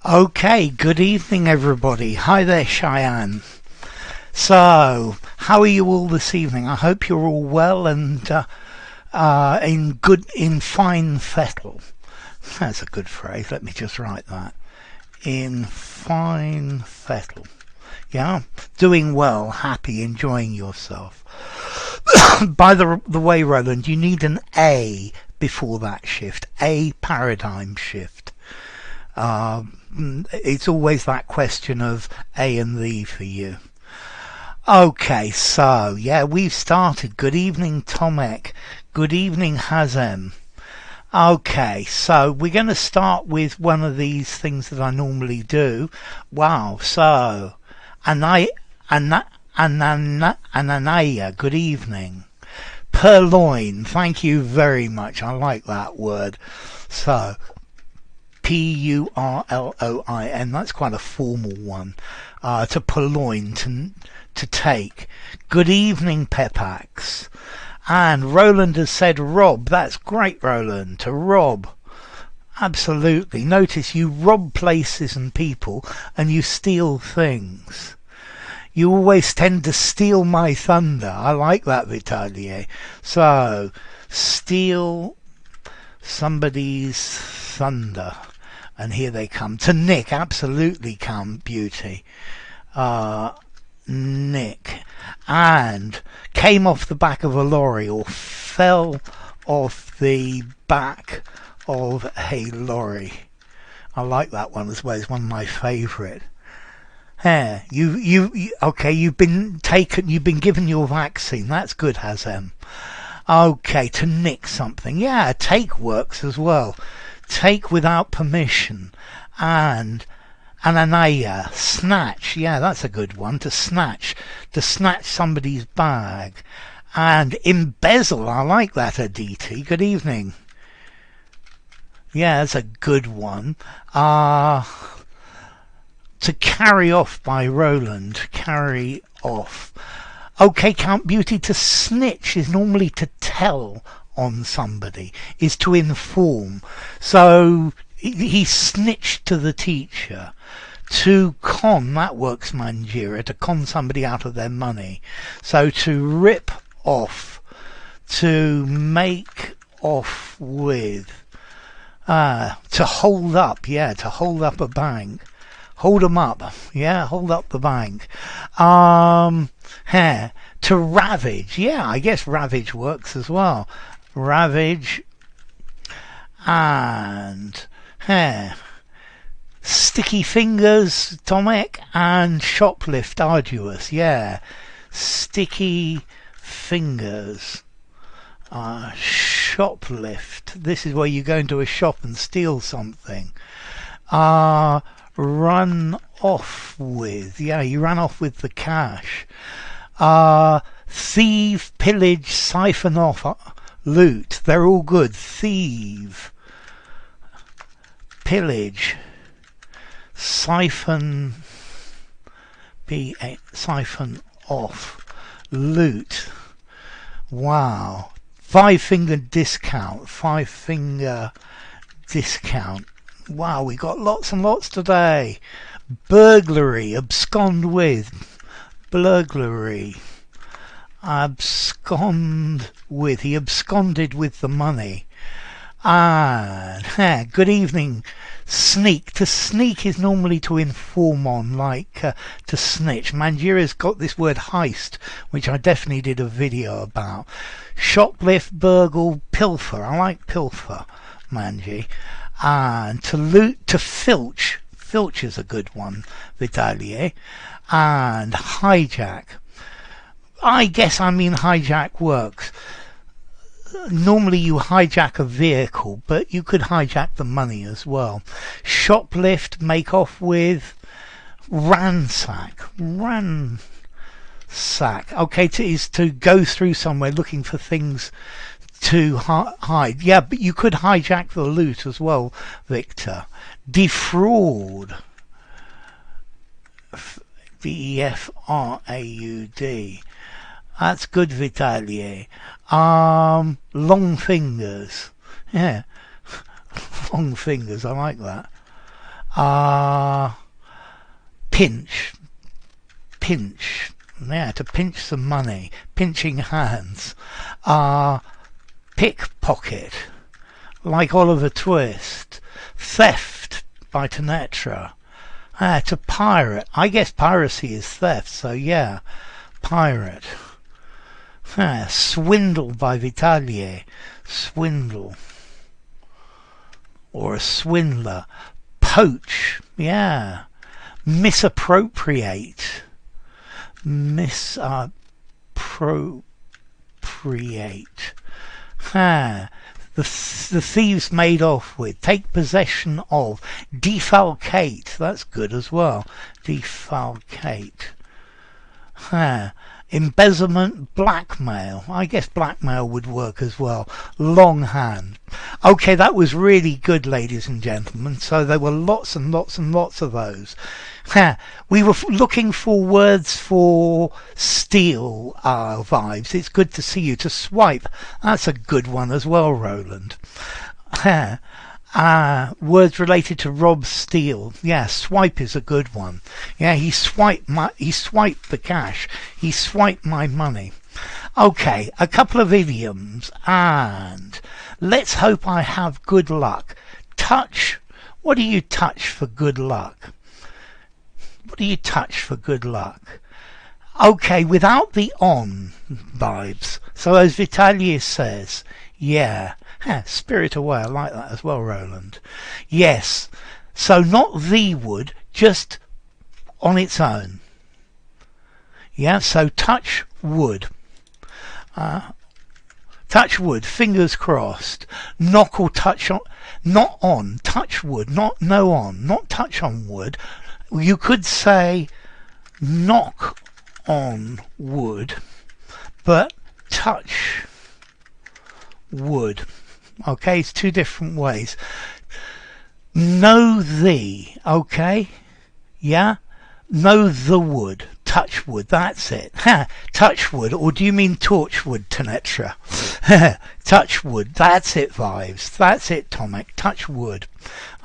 Okay, good evening everybody. Hi there, Cheyenne. So, how are you all this evening? I hope you're all well and in fine fettle. That's a good phrase. Let me just write that. In fine fettle. Yeah, doing well, happy, enjoying yourself. By the way, Roland, you need an A before that shift. A paradigm shift. It's always that question of A and the for you. Okay, so yeah, we've started. Good evening, Tomek. Good evening, Hazem. Okay, so we're going to start with one of these things that I normally do. Wow, so Anaya, good evening. Purloin, thank you very much. I like that word. So Purloin, that's quite a formal one. To purloin, to take. Good evening, Pepax. And Roland has said rob. That's great, Roland. To rob. Absolutely. Notice you rob places and people and you steal things. You always tend to steal my thunder. I like that, Vitalier. So, steal somebody's thunder. And here they come. To Nick, absolutely come, beauty. Nick. And came off the back of a lorry or fell off the back of a lorry. I like that one as well. It's one of my favourite. Yeah, okay, you've been given your vaccine. That's good, Hazem. Okay, to nick something. Yeah, take works as well. Take without permission. And ananaya, snatch. Yeah, that's a good one. To snatch somebody's bag. And embezzle. I like that, Aditi. Good evening. Yeah, that's a good one. To carry off by Roland. Carry off. Okay, Count Beauty, to snitch is normally to tell on somebody, is to inform. So he snitched to the teacher. To con, that works, Manjira, to con somebody out of their money. So to rip off, to make off with, to hold up, yeah, to hold up a bank. Hold them up, yeah, hold up the bank. To ravage, yeah, I guess ravage works as well. Ravage and sticky fingers, Tomek, and shoplift, arduous, yeah. Sticky fingers. Shoplift. This is where you go into a shop and steal something. Run off with. Yeah, you ran off with the cash. Thieve, pillage, siphon off, loot. They're all good. Thieve, pillage, siphon, siphon off, loot. Wow. 5-finger discount. 5-finger discount. Wow, we got lots and lots today. Burglary, abscond with. Burglary. Abscond with. He absconded with the money. And good evening. Sneak. To sneak is normally to inform on, like to snitch. Manjira's got this word heist, which I definitely did a video about. Shoplift, burgle, pilfer. I like pilfer, Manji. And to loot, to filch. Filch is a good one, Vitalier. And hijack. I guess hijack works. Normally you hijack a vehicle, but you could hijack the money as well. Shoplift, make off with. Ransack. Ransack. Okay, is to go through somewhere looking for things to hide. Yeah, but you could hijack the loot as well, Victor. Defraud. Defraud. That's good, Vitalier. Long fingers. Yeah. Long fingers, I like that. Pinch. Yeah, to pinch some money. Pinching hands. Pickpocket, like Oliver Twist. Theft by Tanetra. To pirate. I guess piracy is theft, so yeah. Pirate. Swindle by Vitalier. Swindle. Or a swindler. Poach. Yeah. Misappropriate. Misappropriate. The thieves made off with. Take possession of. Defalcate. That's good as well. Defalcate. Embezzlement, blackmail. I guess blackmail would work as well. Longhand. Okay, that was really good, ladies and gentlemen. So there were lots and lots and lots of those. We were looking for words for steal vibes. It's good to see you. To swipe. That's a good one as well, Roland. Words related to rob, steal. Yeah, swipe is a good one. Yeah, he swiped the cash. He swiped my money. Okay, a couple of idioms, and let's hope I have good luck. Touch. What do you touch for good luck? What do you touch for good luck? Okay, without the on vibes. So as Vitalier says, yeah. Spirit away, I like that as well, Roland. Yes, so not the wood, just on its own. Yeah, so touch wood. Touch wood, fingers crossed. Knock or touch on, not on, touch wood, not no on, not touch on wood. You could say knock on wood, but touch wood. Okay, it's two different ways. Know thee, okay? Yeah? Know the wood. Touch wood, that's it. Touch wood, or do you mean torch wood, Tanetra? Touch wood, that's it, vibes. That's it, Tomek. Touch wood.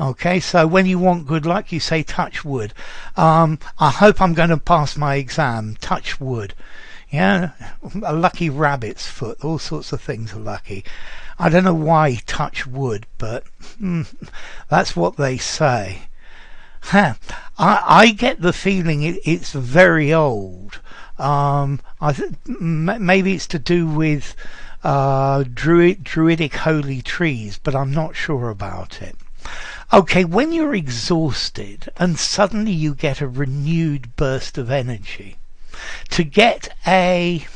Okay, so when you want good luck, you say touch wood. I hope I'm going to pass my exam. Touch wood. Yeah, a lucky rabbit's foot. All sorts of things are lucky. I don't know why touch wood, but that's what they say. I get the feeling it's very old. Maybe it's to do with druidic holy trees, but I'm not sure about it. Okay, when you're exhausted and suddenly you get a renewed burst of energy, to get a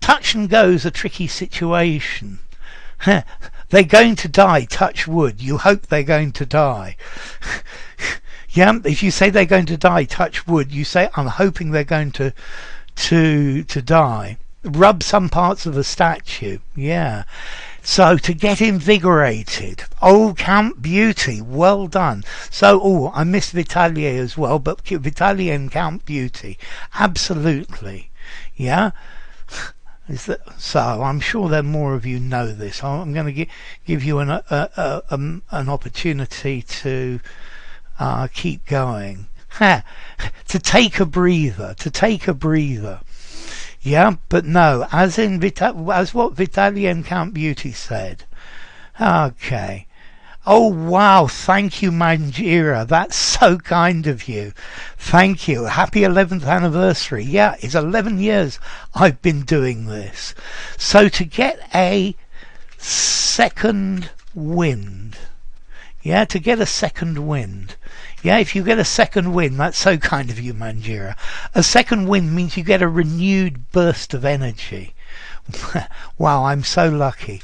touch and go is a tricky situation. They're going to die, touch wood. You hope they're going to die. Yeah, if you say they're going to die, touch wood, you say I'm hoping they're going to die. Rub some parts of a statue. Yeah. So to get invigorated. Oh, Count Beauty, well done. So, I missed Vitalier as well, but Vitalier and Count Beauty, absolutely. Yeah. So I'm sure that more of you know this. I'm going to give you an opportunity to keep going. To take a breather. Yeah, but no, as what Vitalier and Count Beauty said. Okay. Oh wow, thank you, Manjira. That's so kind of you. Thank you. Happy 11th anniversary. Yeah, it's 11 years I've been doing this. So to get a second wind. Yeah, to get a second wind. Yeah, if you get a second wind, that's so kind of you, Manjira. A second wind means you get a renewed burst of energy. Wow, I'm so lucky.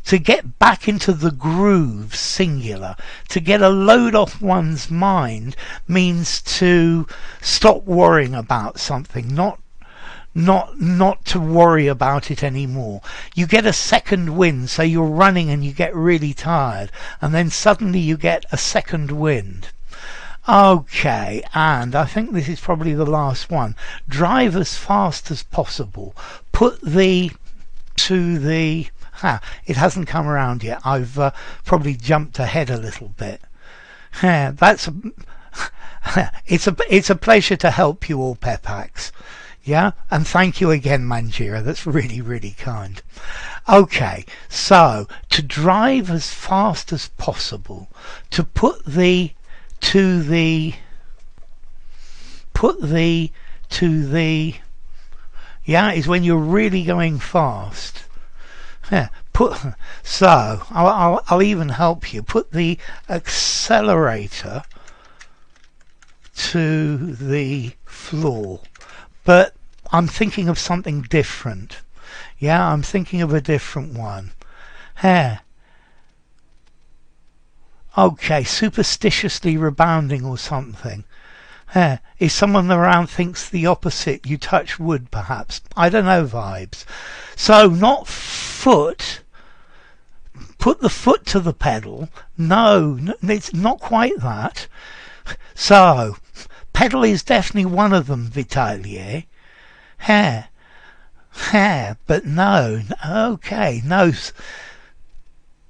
To get back into the groove, singular. To get a load off one's mind means to stop worrying about something, not to worry about it anymore. You get a second wind, so you're running and you get really tired, and then suddenly you get a second wind. Okay, and I think this is probably the last one. Drive as fast as possible. Put the to the... it hasn't come around yet. I've probably jumped ahead a little bit. Yeah, that's it's a pleasure to help you all, Pepax. Yeah, and thank you again, Manjira. That's really, really kind. Okay, so to drive as fast as possible, to put the to the yeah, is when you're really going fast. Yeah, so I'll even help you. Put the accelerator to the floor. But I'm thinking of something different. Yeah, I'm thinking of a different one. Yeah. Okay, superstitiously rebounding or something. Yeah. If someone around thinks the opposite, you touch wood perhaps. I don't know, vibes. So not foot. Put the foot to the pedal. No, it's not quite that. So pedal is definitely one of them, Vitalier. Hair. But no. Okay, no.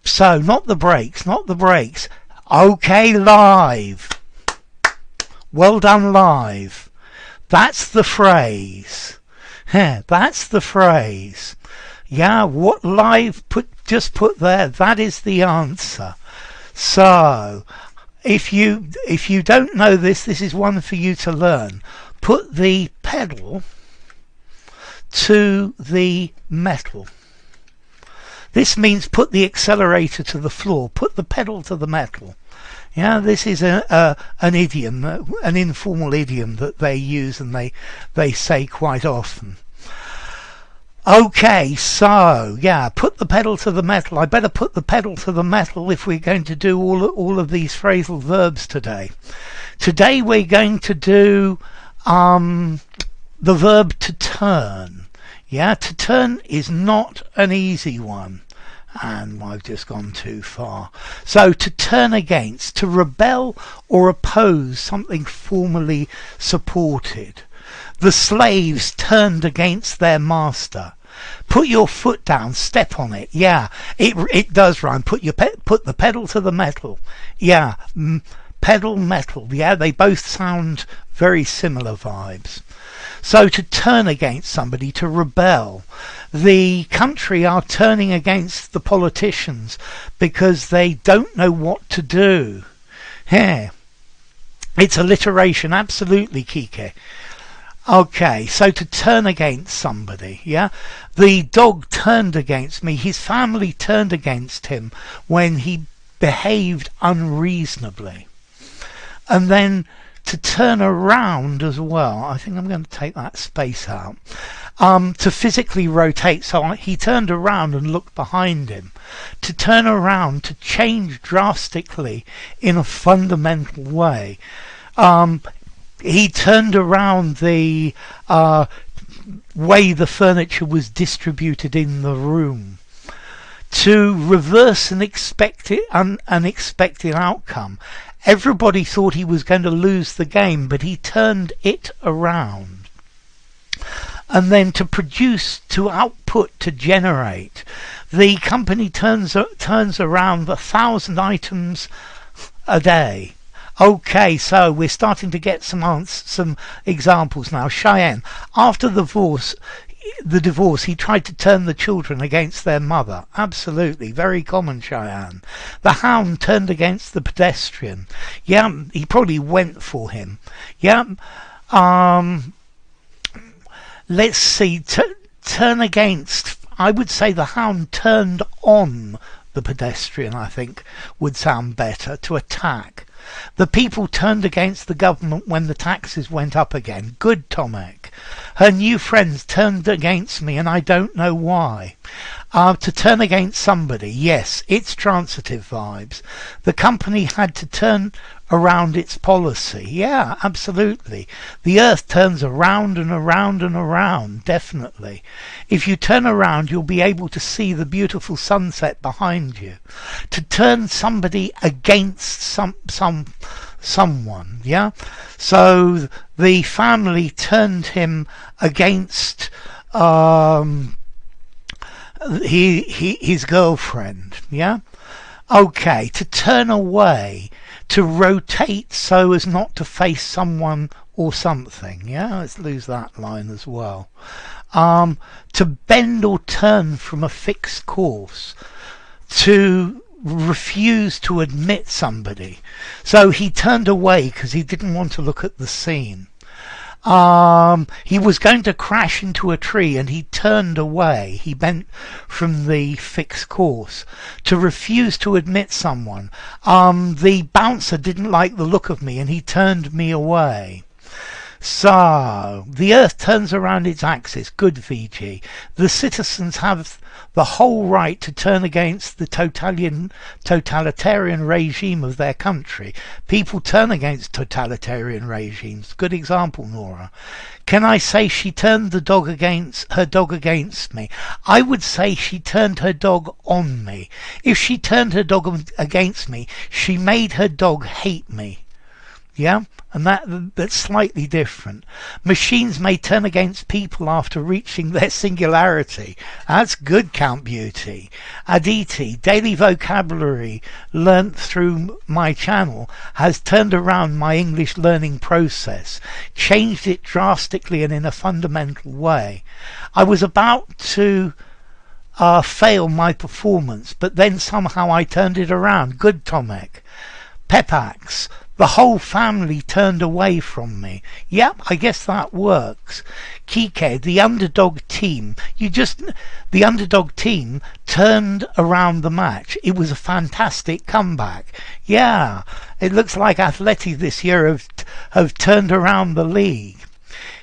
So, not the brakes. Okay, live. Well done, live. That's the phrase. That's the phrase. Yeah, what live just put there, that is the answer. So, if you don't know this is one for you to learn. Put the pedal to the metal. This means put the accelerator to the floor. Put the pedal to the metal. Yeah, this is an idiom, an informal idiom that they use and they say quite often. Okay, so yeah, put the pedal to the metal. I better put the pedal to the metal if we're going to do all of these phrasal verbs today. Today we're going to do the verb to turn. Yeah, to turn is not an easy one. And I've just gone too far. So to turn against, to rebel or oppose something formerly supported. The slaves turned against their master. Put your foot down, step on it. Yeah, it does rhyme. Put the pedal to the metal. Yeah, pedal metal. Yeah, they both sound very similar vibes. So to turn against somebody, to rebel. The country are turning against the politicians because they don't know what to do. Yeah, it's alliteration, absolutely, Kike. Okay, so to turn against somebody, yeah? The dog turned against me. His family turned against him when he behaved unreasonably. And then to turn around as well. I think I'm going to take that space out. To physically rotate. So he turned around and looked behind him. To turn around, to change drastically in a fundamental way. He turned around the way the furniture was distributed in the room. To reverse an unexpected outcome. Everybody thought he was going to lose the game, but he turned it around. And then to produce, to output, to generate. The company turns around 1,000 items a day. Okay, so we're starting to get some examples now. Cheyenne, after the divorce, he tried to turn the children against their mother. Absolutely, very common, Cheyenne. The hound turned against the pedestrian. Yeah, he probably went for him. Yeah, let's see, turn against. I would say the hound turned on the pedestrian, I think, would sound better, to attack. The people turned against the government when the taxes went up again. Good, Tomek. Her new friends turned against me and I don't know why. To turn against somebody, yes, it's transitive vibes. The company had to turn around its policy. Yeah, absolutely. The earth turns around and around and around, definitely. If you turn around, you'll be able to see the beautiful sunset behind you. To turn somebody against someone, yeah? So the family turned him against his girlfriend, yeah? Okay, to turn away, to rotate so as not to face someone or something. Yeah, let's lose that line as well. To bend or turn from a fixed course. To refuse to admit somebody. So he turned away because he didn't want to look at the scene. He was going to crash into a tree and he turned away. He bent from the fixed course. To refuse to admit someone. The bouncer didn't like the look of me and he turned me away. So, the earth turns around its axis. Good, VG. The citizens have the whole right to turn against the totalitarian regime of their country. People turn against totalitarian regimes. Good example, Nora. Can I say she turned her dog against me? I would say she turned her dog on me. If she turned her dog against me, she made her dog hate me. Yeah, and that's slightly different. Machines may turn against people after reaching their singularity. That's good, Count Beauty. Aditi, daily vocabulary learnt through my channel has turned around my English learning process, changed it drastically and in a fundamental way. I was about to fail my performance, but then somehow I turned it around. Good, Tomek. Pepax, the whole family turned away from me. Yep, I guess that works. Kike, the underdog team. The underdog team turned around the match. It was a fantastic comeback. Yeah, it looks like Atleti this year have turned around the league.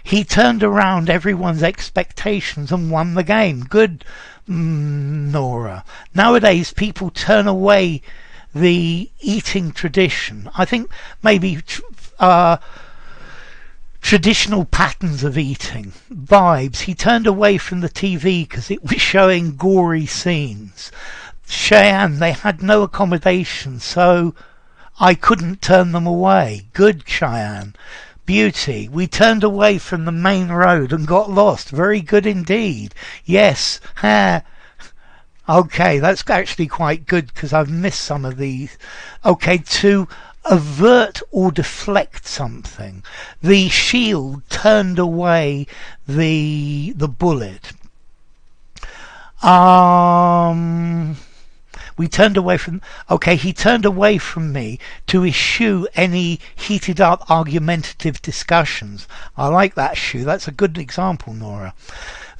He turned around everyone's expectations and won the game. Good, Nora. Nowadays, people turn away the eating tradition. I think maybe traditional patterns of eating. Vibes. He turned away from the TV because it was showing gory scenes. Cheyenne, they had no accommodation, so I couldn't turn them away. Good, Cheyenne. Beauty, we turned away from the main road and got lost. Very good indeed. Yes, okay, that's actually quite good because I've missed some of these. Okay, to avert or deflect something. The shield turned away the bullet. We turned away from... Okay, he turned away from me to eschew any heated up argumentative discussions. I like that, Shu. That's a good example, Nora.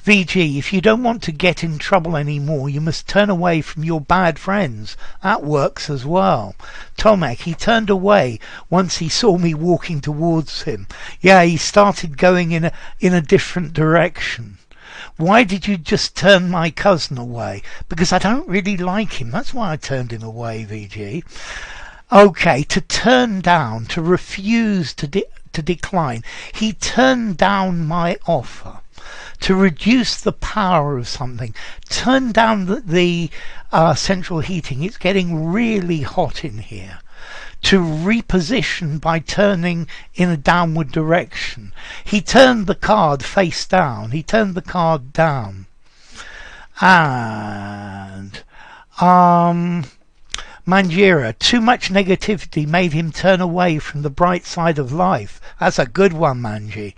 VG, if you don't want to get in trouble anymore, you must turn away from your bad friends. That works as well. Tomek, he turned away once he saw me walking towards him. Yeah, he started going in a different direction. Why did you just turn my cousin away? Because I don't really like him. That's why I turned him away, VG. Okay, to turn down, to refuse to decline. He turned down my offer. To reduce the power of something. Turn down the central heating. It's getting really hot in here. To reposition by turning in a downward direction. He turned the card face down. He turned the card down. And Manjira, too much negativity made him turn away from the bright side of life. That's a good one, Manji.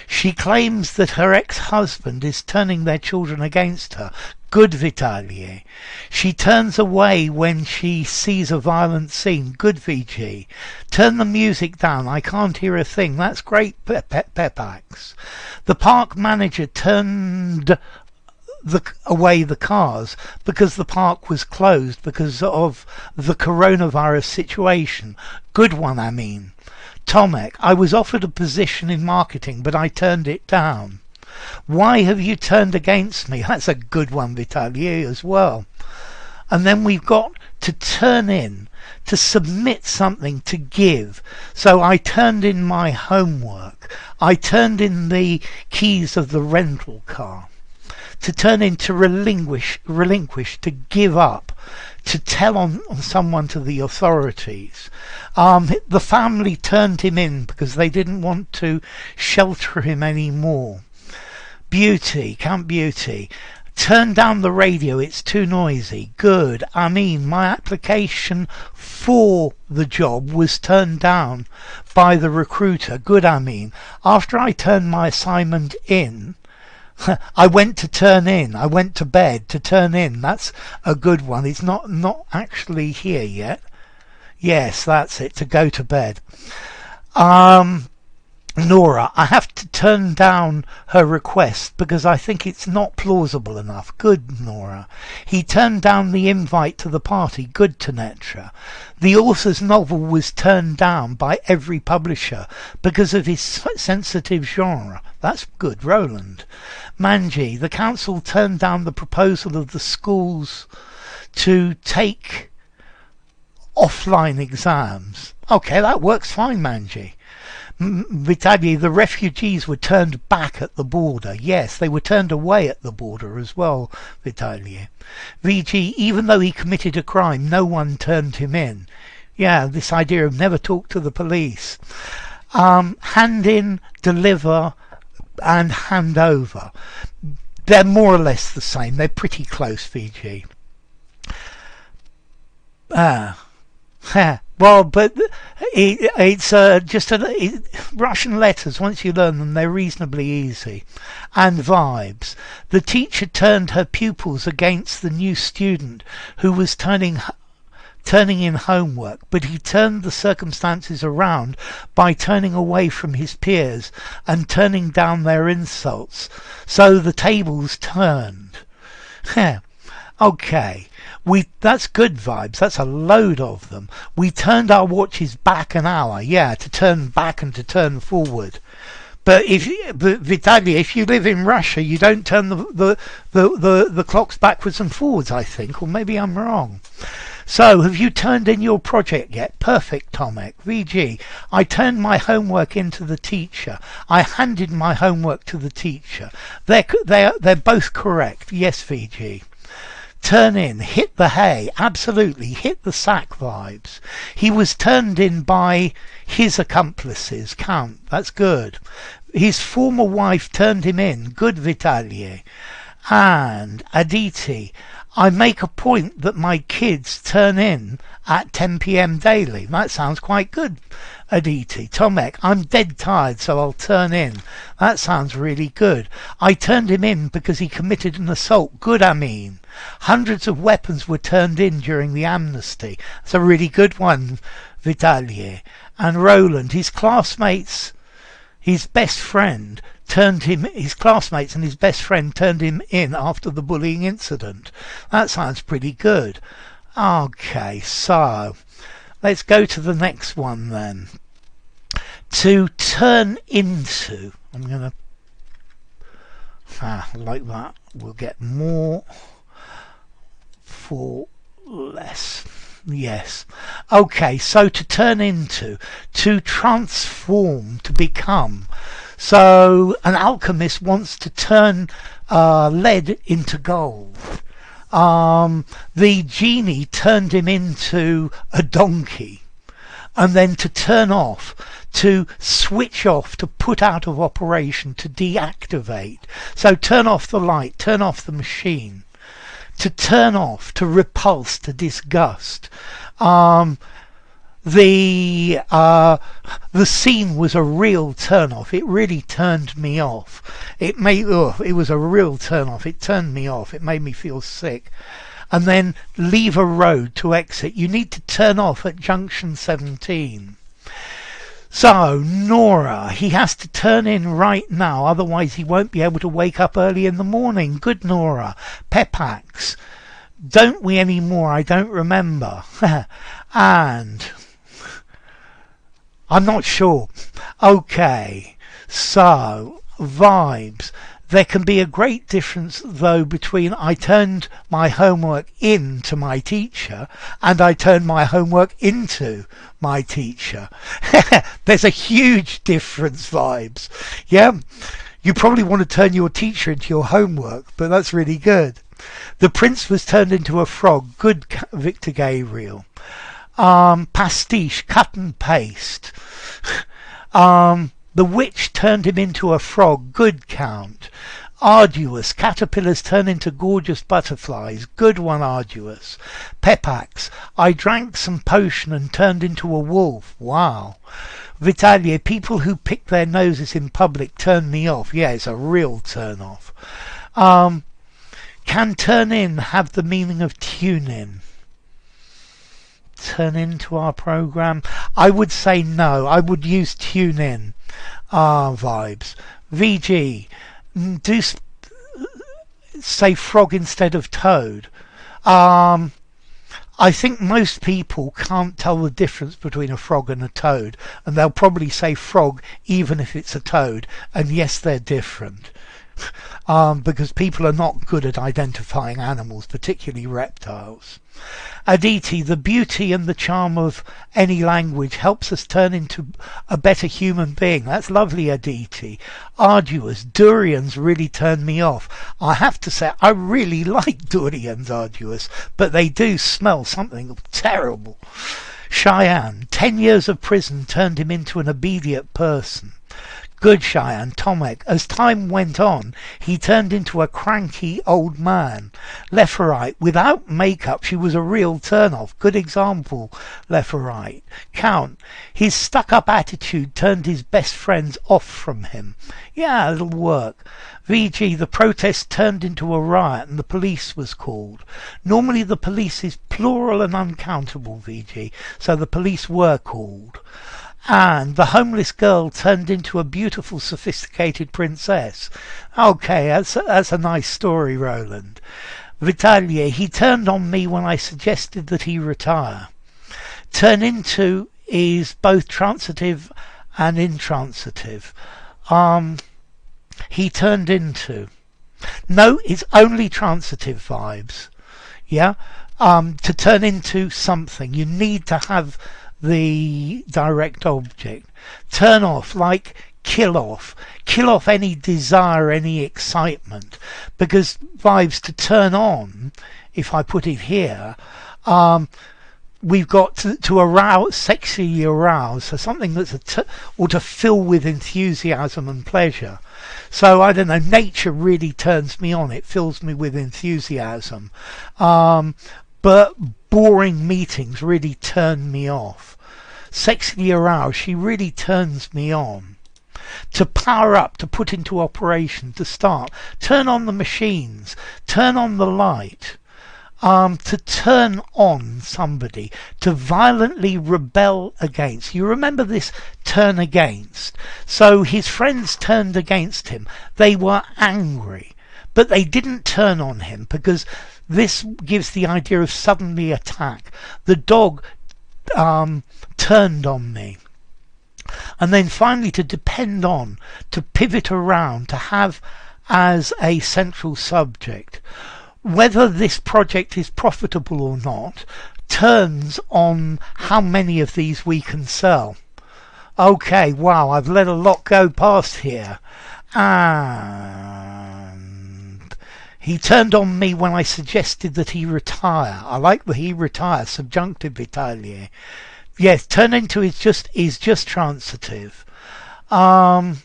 She claims that her ex-husband is turning their children against her. Good, Vitalie. She turns away when she sees a violent scene. Good, VG. Turn the music down. I can't hear a thing. That's great, Pepax. The park manager turned away the cars because the park was closed because of the coronavirus situation. Good one, I mean. Tomek, I was offered a position in marketing, but I turned it down. Why have you turned against me? That's a good one, Vitalier, as well. And then we've got to turn in, to submit something, to give. So I turned in my homework. I turned in the keys of the rental car. To turn in, to relinquish, to give up, to tell on someone to the authorities. The family turned him in because they didn't want to shelter him anymore. Beauty, Count Beauty. Turn down the radio, it's too noisy. Good. I mean, my application for the job was turned down by the recruiter. Good. I mean, after I turned my assignment in, I went to turn in. I went to bed to turn in. That's a good one. It's not actually here yet. Yes, that's it. To go to bed. Nora, I have to turn down her request because I think it's not plausible enough. Good, Nora. He turned down the invite to the party. Good, Tanetra. The author's novel was turned down by every publisher because of his sensitive genre. That's good, Roland. Manji, the council turned down the proposal of the schools to take offline exams. Okay, that works fine, Manji. Vitaly, the refugees were turned back at the border. Yes, they were turned away at the border as well, Vitaly. VG, even though he committed a crime, no one turned him in. Yeah, this idea of never talk to the police. Hand in, deliver, and hand over. They're more or less the same. They're pretty close, VG. Well, but it's just Russian letters. Once you learn them, they're reasonably easy. And vibes. The teacher turned her pupils against the new student who was turning in homework, but he turned the circumstances around by turning away from his peers and turning down their insults. So the tables turned. Okay. That's good vibes. That's a load of them. We turned our watches back an hour. Yeah, to turn back and to turn forward. But Vitaly, if you live in Russia, you don't turn the clocks backwards and forwards, I think, or maybe I'm wrong. So, have you turned in your project yet? Perfect, Tomek. VG, I turned my homework in to the teacher. I handed my homework to the teacher. They're both correct. Yes, VG. Turn in, hit the hay, absolutely, hit the sack vibes. He was turned in by his accomplices, Count, that's good. His former wife turned him in, good, Vitaly. And Aditi, I make a point that my kids turn in at 10 p.m. daily. That sounds quite good, Aditi. Tomek, I'm dead tired, so I'll turn in. That sounds really good. I turned him in because he committed an assault. Good, I mean. Hundreds of weapons were turned in during the amnesty. That's a really good one, Vitaly. And Roland, his classmates, his best friend his classmates and his best friend turned him in after the bullying incident. That sounds pretty good. Okay, so let's go to the next one then. To turn into. I'm going to like that. We'll get more for less. Yes. Okay, so to turn into, to transform, to become. So an alchemist wants to turn lead into gold. The genie turned him into a donkey. And then to turn off, to switch off, to put out of operation, to deactivate. So turn off the light, turn off the machine. To turn off, to repulse, to disgust. The scene was a real turn off. It really turned me off. It was a real turn off. It turned me off. It made me feel sick. And then leave a road to exit. You need to turn off at junction 17. So, Nora, he has to turn in right now, otherwise he won't be able to wake up early in the morning. Good, Nora. Pepax. Don't we anymore? I don't remember. And I'm not sure. Okay, so vibes. There can be a great difference, though, between I turned my homework in to my teacher and I turned my homework into my teacher. There's a huge difference, vibes. Yeah? You probably want to turn your teacher into your homework, but that's really good. The prince was turned into a frog. Good, Victor Gabriel. Pastiche, cut and paste. The witch turned him into a frog. Good, Count. Arduous. Caterpillars turn into gorgeous butterflies. Good one, Arduous. Pepax. I drank some potion and turned into a wolf. Wow. Vitalia. People who pick their noses in public turn me off. Yeah, it's a real turn off. Can turn in have the meaning of tune in? Turn into our program? I would say no. I would use tune in vibes. VG. Do say frog instead of toad. I think most people can't tell the difference between a frog and a toad, and they'll probably say frog even if it's a toad, and yes, they're different. Because people are not good at identifying animals, particularly reptiles. Aditi, the beauty and the charm of any language helps us turn into a better human being. That's lovely, Aditi. Arduous, durians really turn me off. I have to say, I really like durians, Arduous, but they do smell something terrible. Cheyenne, 10 years of prison turned him into an obedient person. Good, Cheyenne. Tomek, as time went on, he turned into a cranky old man. Leferite, without makeup, she was a real turn-off. Good example, Leferite. Count, his stuck-up attitude turned his best friends off from him. Yeah, it'll work. VG, the protest turned into a riot and the police was called. Normally the police is plural and uncountable, VG, so the police were called. And the homeless girl turned into a beautiful, sophisticated princess. Okay, that's a nice story, Roland. Vitalia, he turned on me when I suggested that he retire. Turn into is both transitive and intransitive. He turned into. No, it's only transitive vibes. Yeah? To turn into something, you need to have the direct object. Turn off, like kill off. Kill off any desire, any excitement. Because vibes to turn on, if I put it here, we've got to arouse, sexually arouse, so something that's or to fill with enthusiasm and pleasure. So I don't know, nature really turns me on. It fills me with enthusiasm. But boring meetings really turn me off. Sexually aroused, she really turns me on. To power up, to put into operation, to start. Turn on the machines. Turn on the light. To turn on somebody. To violently rebel against. You remember this turn against. So his friends turned against him. They were angry. But they didn't turn on him because this gives the idea of suddenly attack. The dog turned on me. And then finally to depend on, to pivot around, to have as a central subject. Whether this project is profitable or not turns on how many of these we can sell. Okay, wow, I've let a lot go past here. And he turned on me when I suggested that he retire. I like the he retire, subjunctive Vitalier. Yes, turn into is just transitive. And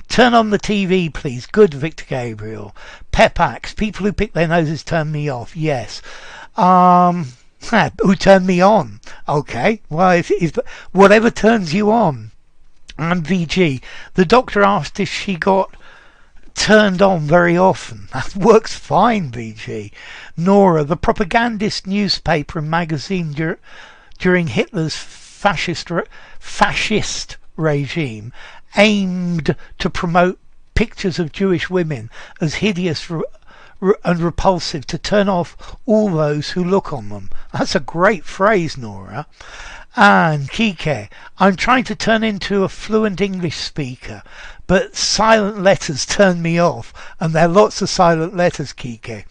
turn on the TV, please. Good, Victor Gabriel. Pepax, people who pick their noses turn me off. Yes. Who turned me on? Okay. Well, if whatever turns you on. And VG, the doctor asked if she got turned on very often. That works fine, VG. Nora, the propagandist newspaper and magazine during Hitler's fascist regime aimed to promote pictures of Jewish women as hideous and repulsive to turn off all those who look on them. That's a great phrase, Nora. And Kike, I'm trying to turn into a fluent English speaker, but silent letters turn me off, and there are lots of silent letters, Kike.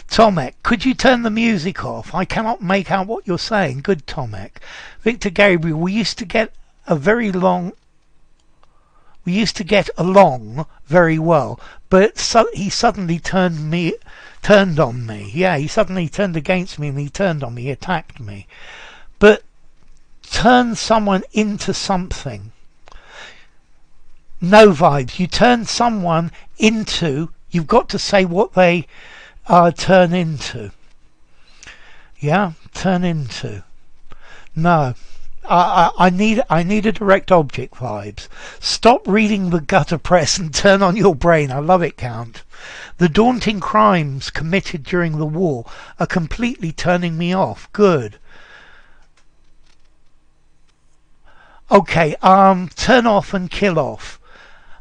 Tomek, could you turn the music off? I cannot make out what you're saying. Good, Tomek. Victor Gabriel, we used to get along very well, but he suddenly turned on me. Yeah, he suddenly turned against me and he turned on me, he attacked me. But turn someone into something. No vibes. You turn someone into, you've got to say what they turn into. Yeah, turn into. No. I need a direct object vibes. Stop reading the gutter press and turn on your brain. I love it, Count. The daunting crimes committed during the war are completely turning me off. Good. Okay, turn off and kill off.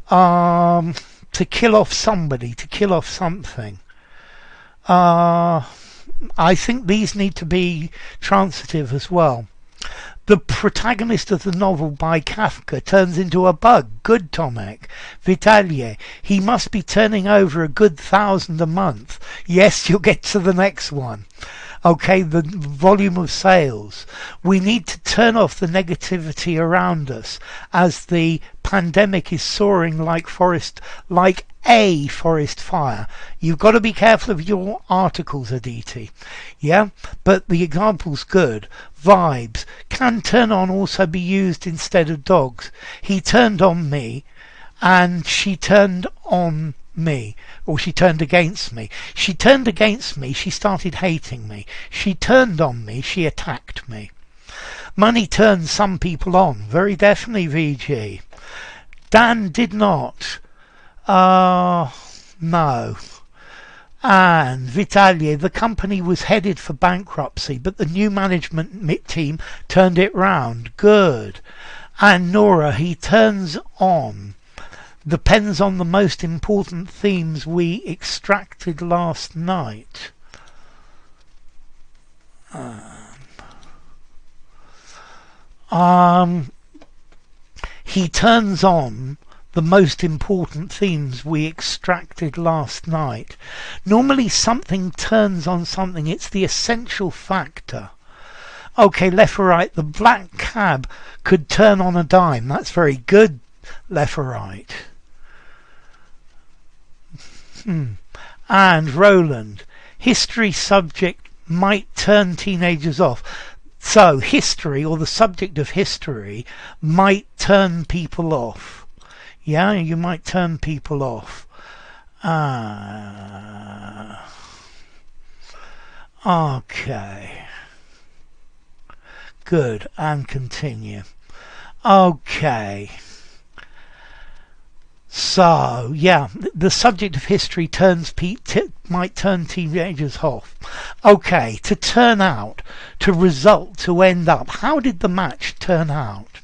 To kill off somebody, to kill off something. I think these need to be transitive as well. The protagonist of the novel by Kafka turns into a bug. Good, Tomek. Vitaly, he must be turning over a good 1,000 a month. Yes, you'll get to the next one. Okay, the volume of sales. We need to turn off the negativity around us as the pandemic is soaring like a forest fire. You've got to be careful of your articles, Aditi. Yeah, but the example's good. Vibes. Can turn on also be used instead of dogs? He turned on me and she turned on me, or she turned against me. She turned against me, she started hating me. She turned on me, she attacked me. Money turns some people on. Very definitely, VG. Dan did not. No. And Vitaly, the company was headed for bankruptcy, but the new management team turned it round. Good. And Nora, he turns on. Depends on the most important themes we extracted last night. He turns on the most important themes we extracted last night. Normally something turns on something. It's the essential factor. Okay, left or right. The black cab could turn on a dime. That's very good, left or right. And Roland, history subject might turn teenagers off. So history, or the subject of history, might turn people off. Yeah, you might turn people off. Okay. Good, and continue. Okay. So, yeah, the subject of history might turn teenagers off. Okay, to turn out, to result, to end up. How did the match turn out?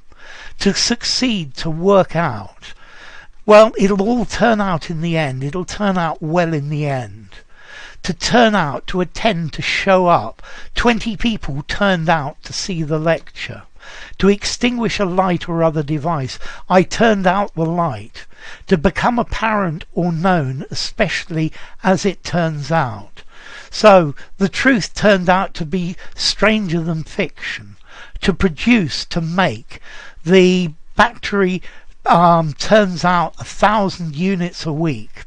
To succeed, to work out. Well, it'll all turn out in the end. It'll turn out well in the end. To turn out, to attend, to show up. 20 people turned out to see the lecture. To extinguish a light or other device, I turned out the light. To become apparent or known, especially as it turns out. So, the truth turned out to be stranger than fiction. To produce, to make. The factory turns out 1,000 units a week.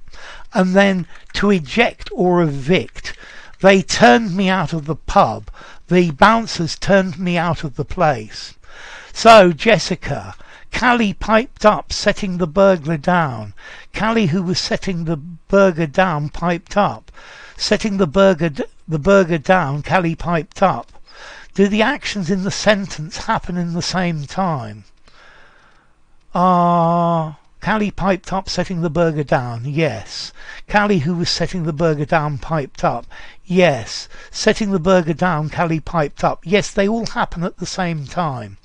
And then to eject or evict. They turned me out of the pub. The bouncers turned me out of the place. So, Jessica, Callie piped up, setting the burglar down. Callie, who was setting the burger down, piped up. Setting the burger down, Callie piped up. Do the actions in the sentence happen in the same time? Callie piped up, setting the burger down. Yes. Callie, who was setting the burger down, piped up. Yes. Setting the burger down, Callie piped up. Yes, they all happen at the same time.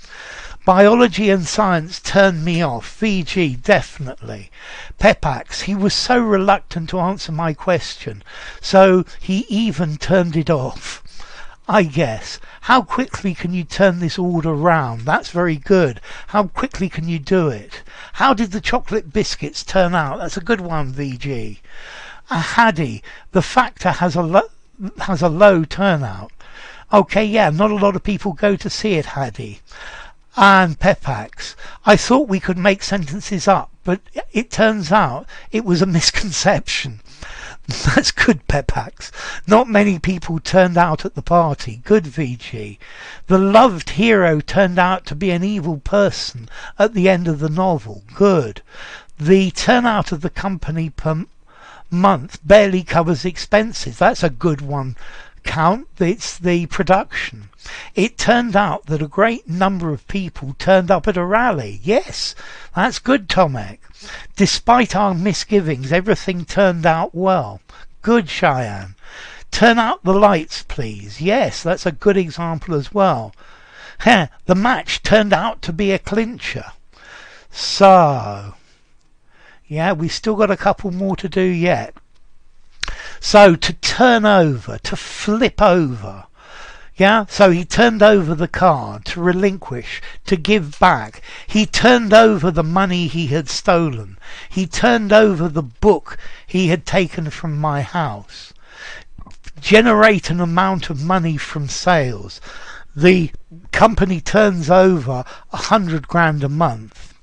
Biology and science turned me off. VG, definitely. Pepax, he was so reluctant to answer my question, so he even turned it off. I guess. How quickly can you turn this order round? That's very good. How quickly can you do it? How did the chocolate biscuits turn out? That's a good one, VG. Haddy, the factor has a low turnout. Okay, yeah, not a lot of people go to see it, Haddy. And Pepax, I thought we could make sentences up, but it turns out it was a misconception. That's good, Pepax. Not many people turned out at the party. Good, VG. The loved hero turned out to be an evil person at the end of the novel. Good. The turnout of the company per month barely covers expenses. That's a good one. Count, it's the production. It turned out that a great number of people turned up at a rally. Yes, that's good, Tomek. Despite our misgivings, everything turned out well. Good, Cheyenne. Turn out the lights, please. Yes, that's a good example as well. The match turned out to be a clincher. So, yeah, we've still got a couple more to do yet. So, to turn over, to flip over. Yeah, so he turned over the card, to relinquish, to give back. He turned over the money he had stolen. He turned over the book he had taken from my house. Generate an amount of money from sales. The company turns over 100 grand a month.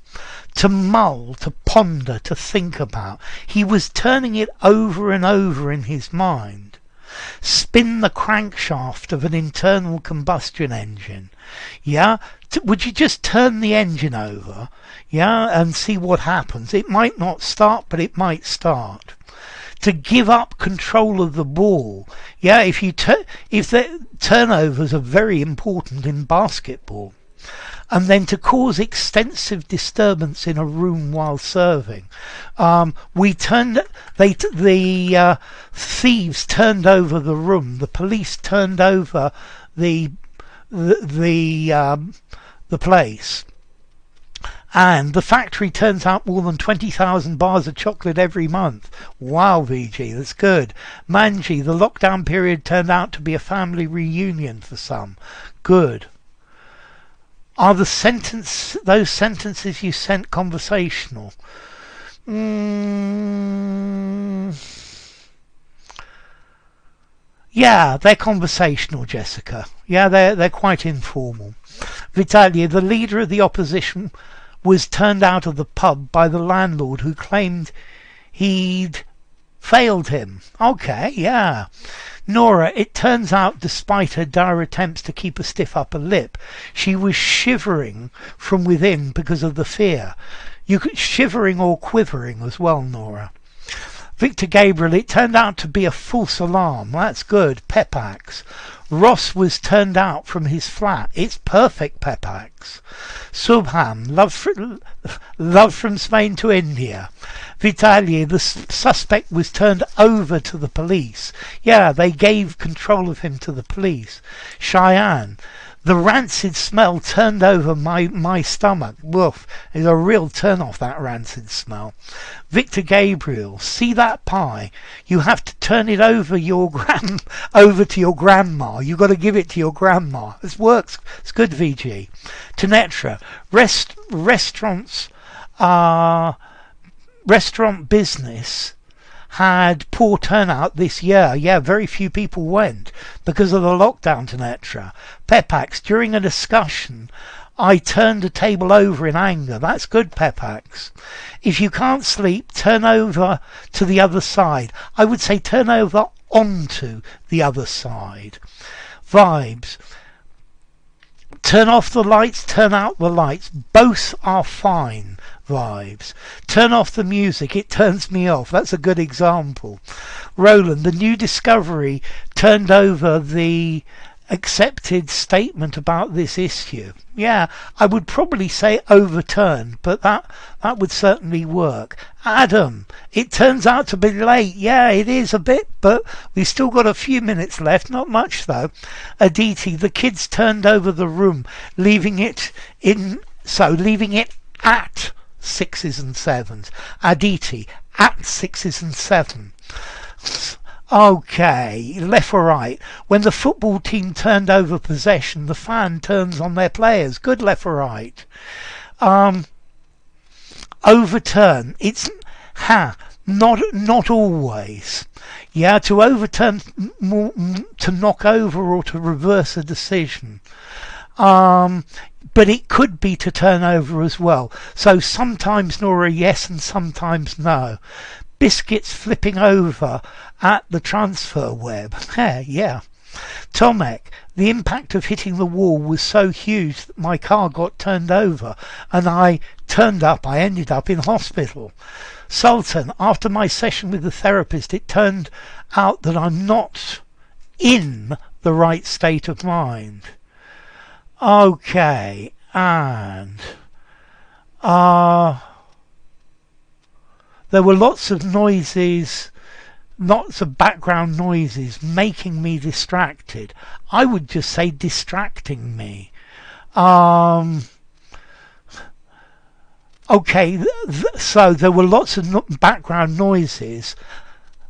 To mull, to ponder, to think about. He was turning it over and over in his mind. Spin the crankshaft of an internal combustion engine. Yeah? Would you just turn the engine over? Yeah? And see what happens. It might not start, but it might start. To give up control of the ball. Yeah, if the turnovers are very important in basketball. And then to cause extensive disturbance in a room while serving. The thieves turned over the room. The police turned over the place. And the factory turns out more than 20,000 bars of chocolate every month. Wow, VG, that's good. Manji, the lockdown period turned out to be a family reunion for some. Good. Are those sentences you sent conversational? Yeah, they're conversational, Jessica. Yeah, they're quite informal. Vitalia, the leader of the opposition, was turned out of the pub by the landlord who claimed he'd failed him. Okay, yeah. Nora, it turns out despite her dire attempts to keep a stiff upper lip, she was shivering from within because of the fear. You could shivering or quivering as well, Nora. Victor Gabriel, it turned out to be a false alarm. That's good. Pepax. Ross was turned out from his flat. It's perfect, Pepax. Subham, love from Spain to India. Vitaly, the suspect was turned over to the police. Yeah, they gave control of him to the police. Cheyenne, the rancid smell turned over my stomach. Woof, it's a real turn off, that rancid smell. Victor Gabriel, see that pie? You have to turn it over to your grandma. You got to give it to your grandma. This works. It's good, VG. Tanetra, restaurant business had poor turnout this year. Yeah, very few people went because of the lockdown, Tanetra. Pepax, during a discussion, I turned a table over in anger. That's good, Pepax. If you can't sleep, turn over to the other side. I would say turn over onto the other side. Vibes. Turn off the lights, turn out the lights. Both are fine. Vibes. Turn off the music, it turns me off. That's a good example. Roland, the new discovery turned over the accepted statement about this issue. Yeah, I would probably say overturned, but that would certainly work. Adam, it turns out to be late. Yeah, it is a bit, but we've still got a few minutes left. Not much though. Aditi, the kids turned over the room, leaving it at 6s and 7s. Aditi, at 6s and 7s. Okay, left or right. When the football team turned over possession, the fan turns on their players. Good, left or right. Overturn. It's not always. Yeah, to overturn, to knock over or to reverse a decision. But it could be to turn over as well. So sometimes, Nora, yes, and sometimes no. Biscuits flipping over at the transfer web. Yeah. Tomek, the impact of hitting the wall was so huge that my car got turned over and I ended up in hospital. Sultan, after my session with the therapist, it turned out that I'm not in the right state of mind. Okay, and there were lots of noises, lots of background noises making me distracted. I would just say distracting me. Okay, so there were lots of background noises.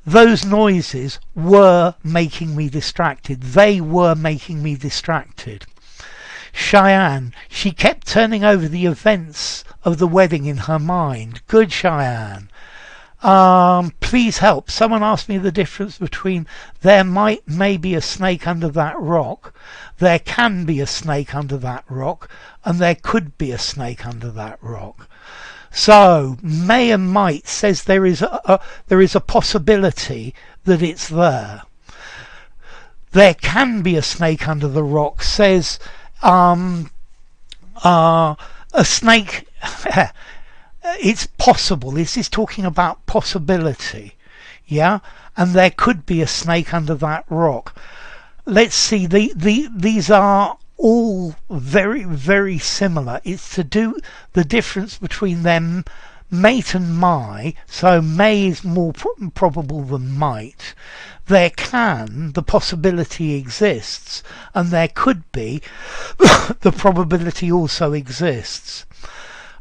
Those noises were making me distracted. They were making me distracted. Cheyenne, she kept turning over the events of the wedding in her mind. Good, Cheyenne. Please help. Someone asked me the difference between may be a snake under that rock, there can be a snake under that rock, and there could be a snake under that rock. So, may and might says there is a possibility that it's there. There can be a snake under the rock says a snake. It's possible. This is talking about possibility, yeah. And there could be a snake under that rock. Let's see. These are all very, very similar. It's to do the difference between them, mate and my. So may is more probable than might. There can, the possibility exists, and there could be, the probability also exists.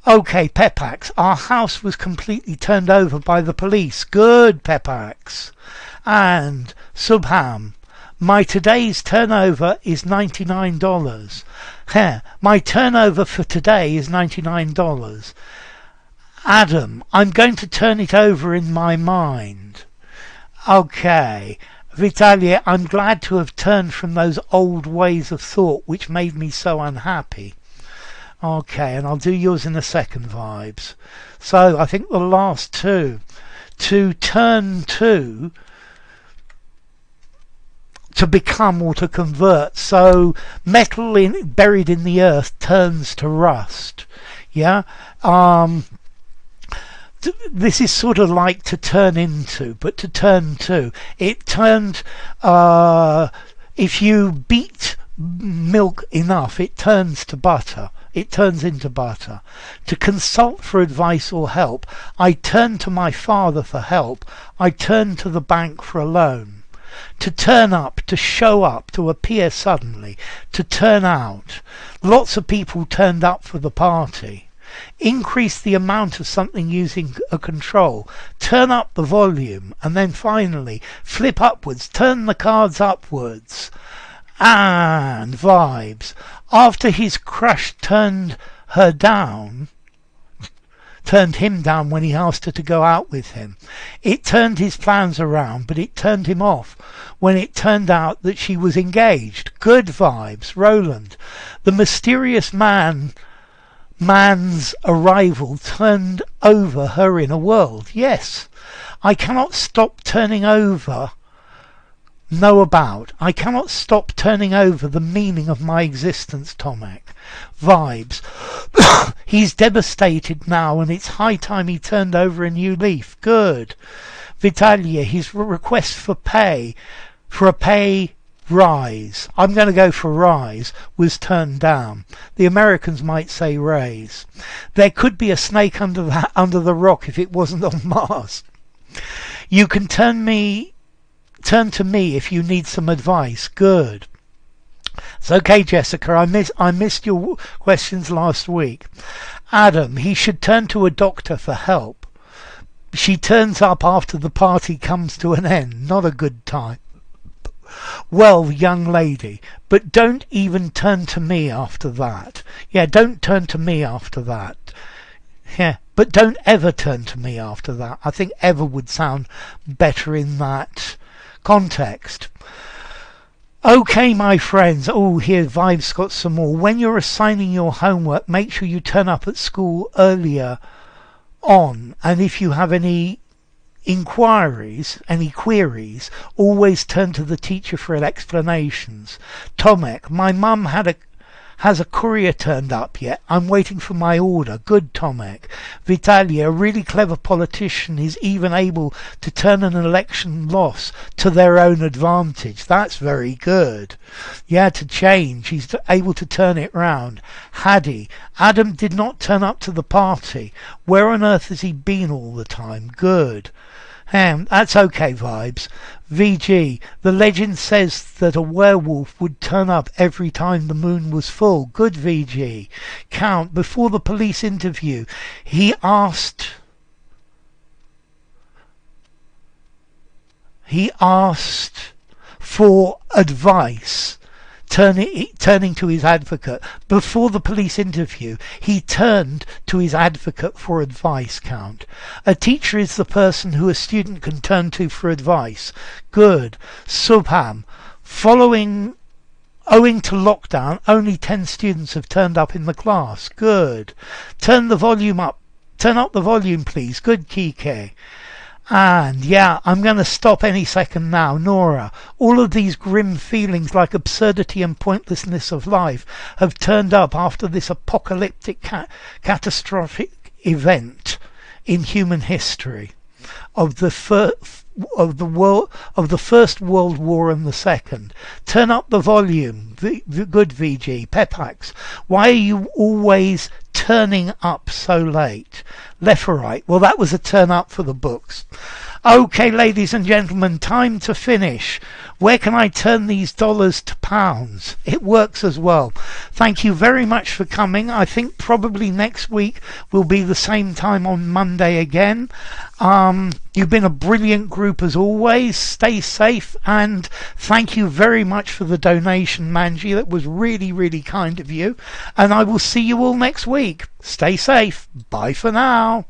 Okay, Pepax, our house was completely turned over by the police. Good, Pepax. And Subham, my today's turnover is $99. My turnover for today is $99. Adam, I'm going to turn it over in my mind. Okay. Vitalia, I'm glad to have turned from those old ways of thought which made me so unhappy. Okay, and I'll do yours in a second, Vibes. So I think the last two. To turn to become or to convert. So metal buried in the earth turns to rust. Yeah? This is sort of like to turn into, but to turn to. It turned, if you beat milk enough, it turns to butter. It turns into butter. To consult for advice or help. I turned to my father for help. I turned to the bank for a loan. To turn up, to show up, to appear suddenly. To turn out. Lots of people turned up for the party. Increase the amount of something using a control. Turn up the volume. And then finally, flip upwards. Turn the cards upwards. And Vibes, after his crush turned him down when he asked her to go out with him, it turned his plans around, but it turned him off when it turned out that she was engaged. Good, Vibes. Roland, the mysterious man's arrival turned over her inner world. Yes, I cannot stop turning over. I cannot stop turning over the meaning of my existence, Tomek. Vibes. He's devastated now, and it's high time he turned over a new leaf. Good. Vitalia, his request for a pay rise. I'm going to go for rise, was turned down. The Americans might say raise. There could be a snake under the rock if it wasn't on Mars. You can turn to me if you need some advice. Good. It's okay, Jessica. I missed your questions last week. Adam, he should turn to a doctor for help. She turns up after the party comes to an end. Not a good time. Well, young lady, but don't even turn to me after that. Yeah, don't turn to me after that. Yeah, but don't ever turn to me after that. I think ever would sound better in that context. Okay, my friends. Oh, here Vibe's got some more. When you're assigning your homework, make sure you turn up at school earlier on, and if you have any any queries, always turn to the teacher for explanations. Tomek, my mum has a courier turned up yet? I'm waiting for my order. Good, Tomek. Vitalia, a really clever politician, is even able to turn an election loss to their own advantage. That's very good. Yeah, to change. He's able to turn it round. Haddy, Adam did not turn up to the party. Where on earth has he been all the time? Good. That's okay, Vibes. VG, the legend says that a werewolf would turn up every time the moon was full. Good, VG. Count, before the police interview, he asked for advice. Turning to his advocate. Before the police interview, he turned to his advocate for advice. Count. A teacher is the person who a student can turn to for advice. Good. Subham. Owing to lockdown, only 10 students have turned up in the class. Good. Turn up the volume, please. Good, Kike. And yeah, I'm going to stop any second now. Nora, all of these grim feelings like absurdity and pointlessness of life have turned up after this apocalyptic catastrophic event in human history of the First World War and the Second. Turn up the volume. Good, VG. Pepax, why are you always turning up so late? Left or right? Well, that was a turn up for the books. Okay, ladies and gentlemen, time to finish. Where can I turn these dollars to pounds? It works as well. Thank you very much for coming. I think probably next week will be the same time on Monday again. You've been a brilliant group as always. Stay safe, and thank you very much for the donation, Manji. That was really, really kind of you. And I will see you all next week. Stay safe. Bye for now.